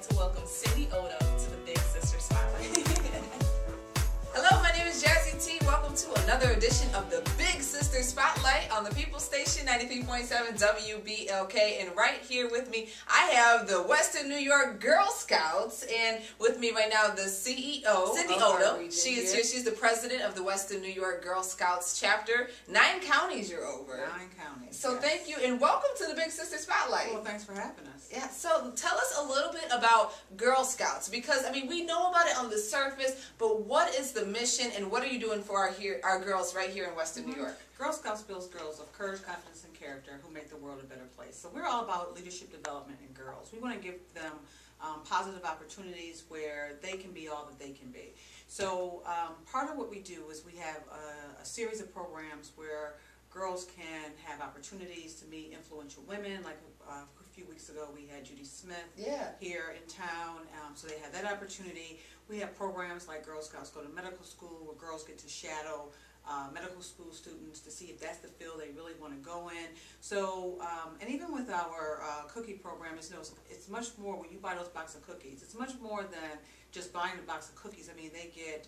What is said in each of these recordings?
like to welcome Cindy Odom to the Big Sister Spotlight. Hello, my name is Jazzy T. Welcome to another edition of the Big Sister Spotlight on the People Station 93.7 WBLK. And right here with me, I have the Western New York Girl Scouts. And with me right now, the CEO, Cindy Odom. She is here. She's the president of the Western New York Girl Scouts chapter. 9 counties you're over. 9 counties. So yes. Thank you, and welcome to the Big Sister Spotlight. Well, thanks for having us. Yeah, so tell us a little bit about Girl Scouts, because, I mean, we know about it on the surface, but what is the mission, and what are you doing for our girls right here in Western New York? Girl Scouts builds girls of courage, confidence, and character who make the world a better place. So we're all about leadership development in girls. We want to give them positive opportunities where they can be all that they can be. So part of what we do is we have a series of programs where girls can have opportunities to meet influential women. Like a few weeks ago, we had Judy Smith here in town, so they had that opportunity. We have programs like Girl Scouts Go to Medical School, where girls get to shadow medical school students to see if that's the field they really want to go in. So, and even with our cookie program, it's much more. When you buy those box of cookies, it's much more than just buying a box of cookies. I mean, they get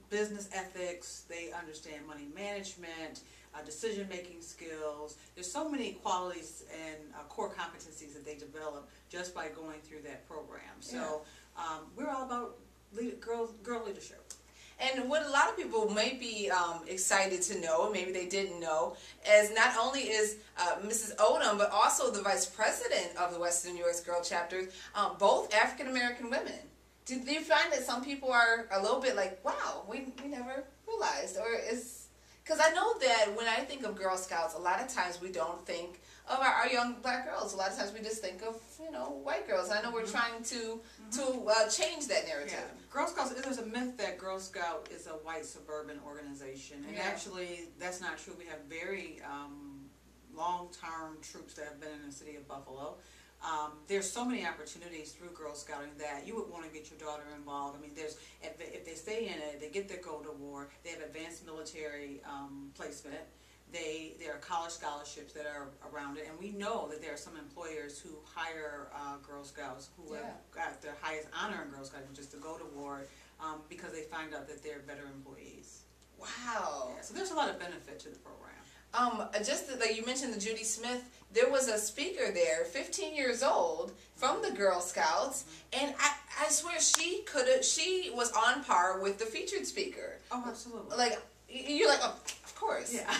business ethics, they understand money management, decision-making skills. There's so many qualities and core competencies that they develop just by going through that program. So we're all about girl leadership. And what a lot of people may be excited to know, maybe they didn't know, as not only is Mrs. Odom, but also the vice president of the Western New York's Girl Chapters, both African-American women. Do you find that some people are a little bit like, wow, we never realized? Or is, because I know that when I think of Girl Scouts, a lot of times we don't think of our young black girls. A lot of times we just think of, white girls. I know we're trying to change that narrative. Yeah. Girl Scouts, there's a myth that Girl Scout is a white suburban organization. And actually, that's not true. We have very long-term troops that have been in the city of Buffalo. There's so many opportunities through Girl Scouting that you would want to get your daughter involved. I mean, if they stay in it, they get their Go to War, they have advanced military placement, there are college scholarships that are around it, and we know that there are some employers who hire Girl Scouts who have got their highest honor in Girl Scouting, which is the Go to War, because they find out that they're better employees. Wow. Yeah, so there's a lot of benefit to the program. Just like you mentioned, the Judy Smith, there was a speaker there, 15 years old, from the Girl Scouts, and I swear she was on par with the featured speaker. Oh, absolutely. Like, you're like, oh, of course. Yeah.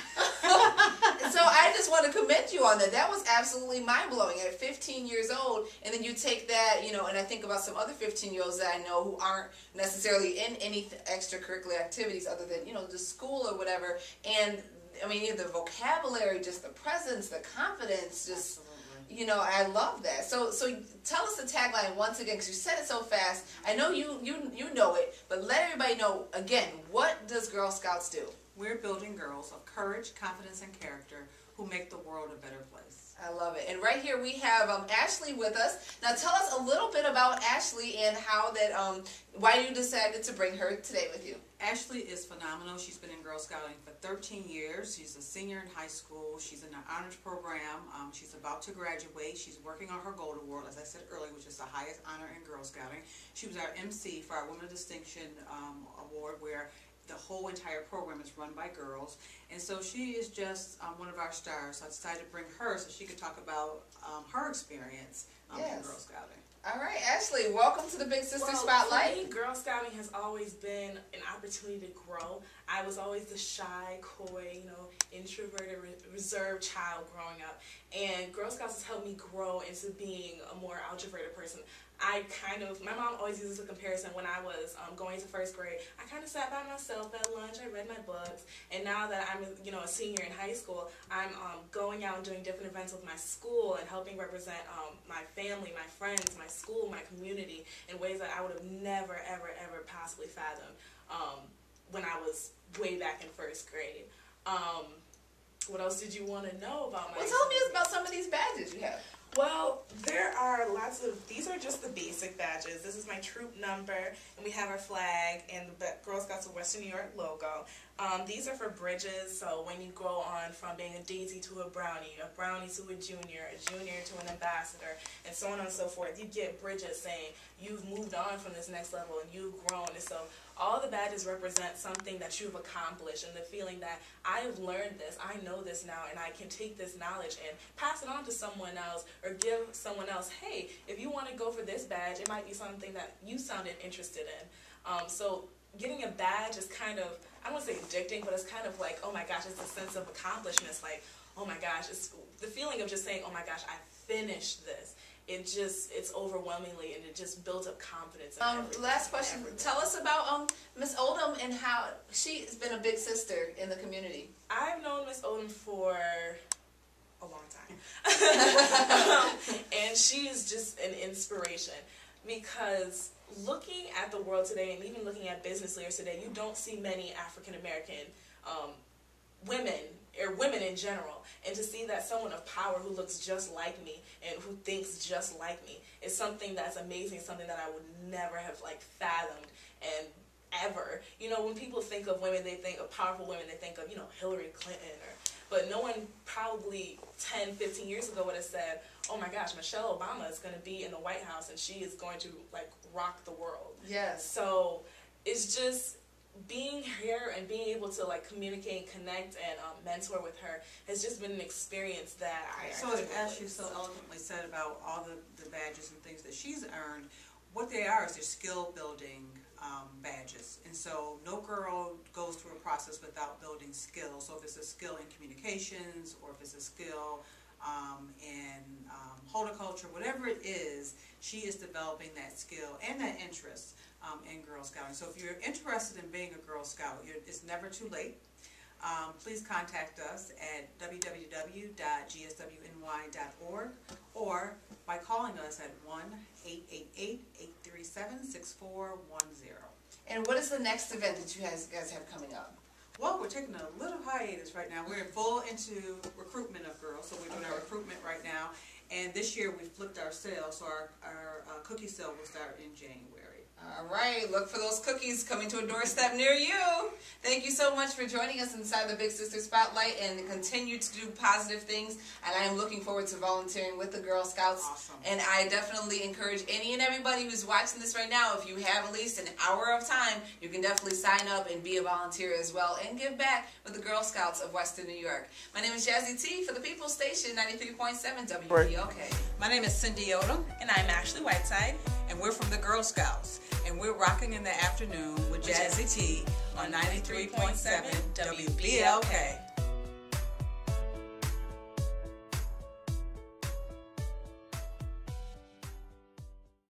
So I just want to commend you on that. That was absolutely mind-blowing at 15 years old, and then you take that, and I think about some other 15-year-olds that I know who aren't necessarily in any extracurricular activities other than, just school or whatever, and I mean, the vocabulary, just the presence, the confidence, just, I love that. So tell us the tagline once again, because you said it so fast. I know you know it, but let everybody know, again, what does Girl Scouts do? We're building girls of courage, confidence, and character who make the world a better place. I love it. And right here we have Ashley with us. Now tell us a little bit about Ashley and how that, why you decided to bring her today with you. Ashley is phenomenal. She's been in Girl Scouting for 13 years. She's a senior in high school. She's in the honors program. She's about to graduate. She's working on her Go to War, as I said earlier, which is the highest honor in Girl Scouting. She was our MC for our Women of Distinction Award, where the whole entire program is run by girls. And so she is just one of our stars. So I decided to bring her so she could talk about her experience in Girl Scouting. All right, Ashley, welcome to the Big Sister Spotlight. For me, Girl Scouting has always been an opportunity to grow. I was always the shy, coy, introverted, reserved child growing up. And Girl Scouts has helped me grow into being a more outroverted person. My mom always uses a comparison when I was going to first grade. I kind of sat by myself at lunch, I read my books, and now that I'm a senior in high school, I'm going out and doing different events with my school and helping represent my family, my friends, my school, my community in ways that I would have never, ever, ever possibly fathomed when I was way back in first grade. What else did you want to know about my tell me about some of these badges you have. Well, there are lots of, these are just the basic badges. This is my troop number, and we have our flag, and the Girl Scouts Scouts of Western New York logo. These are for bridges, so when you go on from being a daisy to a brownie to a junior to an ambassador, and so on and so forth, you get bridges saying you've moved on from this next level and you've grown. And so all the badges represent something that you've accomplished, and the feeling that I've learned this, I know this now, and I can take this knowledge and pass it on to someone else, or give someone else, hey, if you want to go for this badge, it might be something that you sounded interested in. So getting a badge is kind of, I don't want to say addicting, but it's kind of like, oh my gosh, it's a sense of accomplishment. It's like, oh my gosh, it's the feeling of just saying, oh my gosh, I finished this. It's overwhelmingly, and it just builds up confidence. Last question. Tell us about Miss Odom and how she's been a big sister in the community. I've known Miss Odom for a long time. And she is just an inspiration, because looking at the world today, and even looking at business leaders today, you don't see many African American women, or women in general, and to see that someone of power who looks just like me and who thinks just like me is something that's amazing, something that I would never have fathomed and ever. You know, when people think of women, they think of powerful women, they think of, you know, Hillary Clinton, but no one probably 10, 15 years ago would have said, oh my gosh, Michelle Obama is going to be in the White House and she is going to rock the world. Yes. So it's just being here and being able to communicate and connect and mentor with her has just been an experience that So as you so eloquently said about all the badges and things that she's earned, what they are is they're skill building badges. And so no girl goes through a process without building skills. So if it's a skill in communications, or if it's a skill in horticulture, whatever it is, she is developing that skill and that interest in Girl Scouting. So if you're interested in being a Girl Scout, it's never too late. Please contact us at www.gswny.org, or by calling us at 1-888-837-6410. And what is the next event that you guys have coming up? Well, we're taking a little hiatus right now. We're full into recruitment of girls, so we're doing our recruitment right now. And this year we flipped our sale, so our cookie sale will start in January. All right, look for those cookies coming to a doorstep near you. Thank you so much for joining us inside the Big Sister Spotlight, and continue to do positive things. And I am looking forward to volunteering with the Girl Scouts. Awesome. And I definitely encourage any and everybody who's watching this right now, if you have at least an hour of time, you can definitely sign up and be a volunteer as well, and give back with the Girl Scouts of Western New York. My name is Jazzy T for the People's Station, 93.7 WBLK. my name is Cindy Odom. And I'm Ashley Whiteside. And we're from the Girl Scouts. And we're rocking in the afternoon with Jazzy T on 93.7 WBLK.